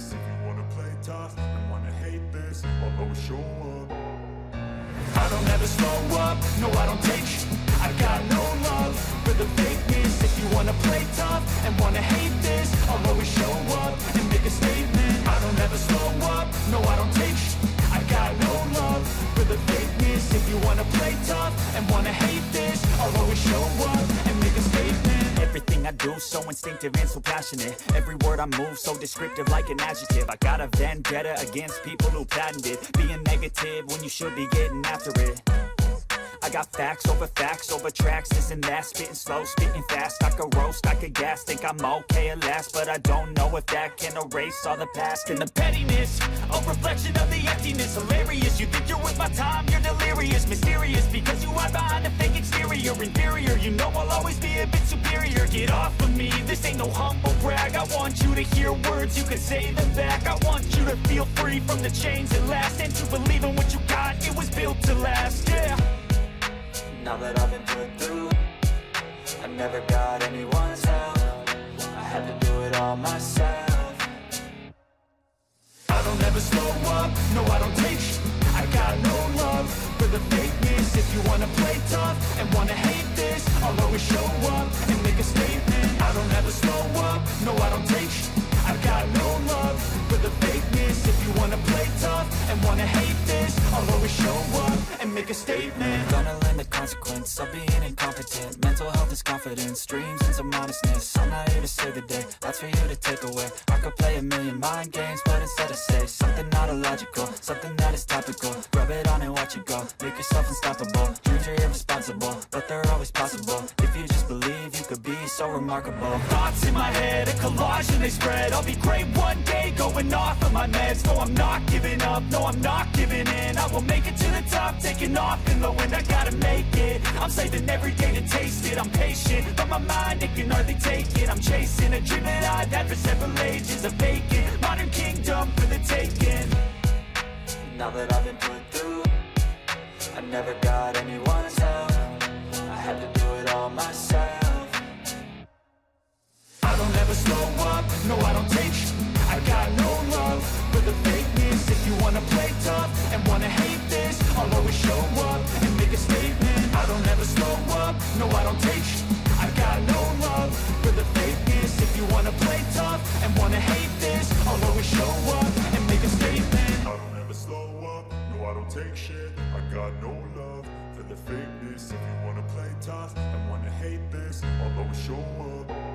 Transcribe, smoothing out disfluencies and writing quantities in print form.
this. If you wanna play tough and wanna hate this, I'll always show up. I don't ever slow up, no I don't take sh**. I got no love for the fakeness. If you wanna play tough and wanna hate this, I'll always show up and make a statement. I don't ever slow up, no I don't take sh**. I got no love for the fakeness. If you wanna play tough and wanna hate this, I'll always show up and make a statement. Everything I do so instinctive and so passionate. Every word I move so descriptive like an adjective. I got a vendetta against people who patented being negative when you should be getting after it. I got facts over tracks, this and that. Spitting slow, spitting fast. I could roast, I could gas. Think I'm okay at last, but I don't know if that can erase all the past. And the pettiness, a reflection of the emptiness. Hilarious, you think you're worth my time, you're delirious. Mysterious, because you hide behind a fake exterior. Inferior, you know I'll always be a bit superior. Get off of me, this ain't no humble brag. I want you to hear words, you can say them back. I want you to feel free from the chains that last, and to believe in what you got, it was built to last, yeah. Now that I've been put through, I never got anyone's help. I had to do it all myself. I don't ever slow up, no I don't take sh**. I got no love for the fakeness. If you wanna play tough and wanna hate this, I'll always show up and make a statement. I don't ever slow up, no I don't take sh**. I got no love for the fakeness. If you wanna play tough and wanna hate this, I'll always show up and make a statement. Gonna learn the consequence of being incompetent. Mental health is confidence, dreams and some honestness. I'm not here to save the day, that's for you to take away. I could play a million mind games, but instead I say something not illogical, something that is topical. Rub it on and watch it go, make yourself unstoppable. Dreams are irresponsible, but they're always possible. If you just believe, you could be so remarkable. Thoughts in my head, a collage and they spread. I'll be great one day, going off of my meds. No, I'm not giving up, no, I'm not giving in. I will make it to the top, taking off in the wind. I gotta make it, I'm saving every day to taste it. I'm patient, but my mind, it can hardly take it. I'm chasing a dream that I've had for several ages. A vacant, modern kingdom for the taking. Now that I've been put through, I never got anyone's help. I had to do it all myself. I don't ever slow up, no I don't take sh**. I got no love for the fakeness. If you wanna play tough and wanna hate this, I'll always show up and make a statement. I don't ever slow up, no I don't take sh**. I got no love for the fakeness. If you wanna play tough and wanna hate this, I'll always show up and make a statement. I don't ever slow up, no I don't take shit. I got no love for the fakeness. If you wanna play tough and wanna hate this, I'll always show up.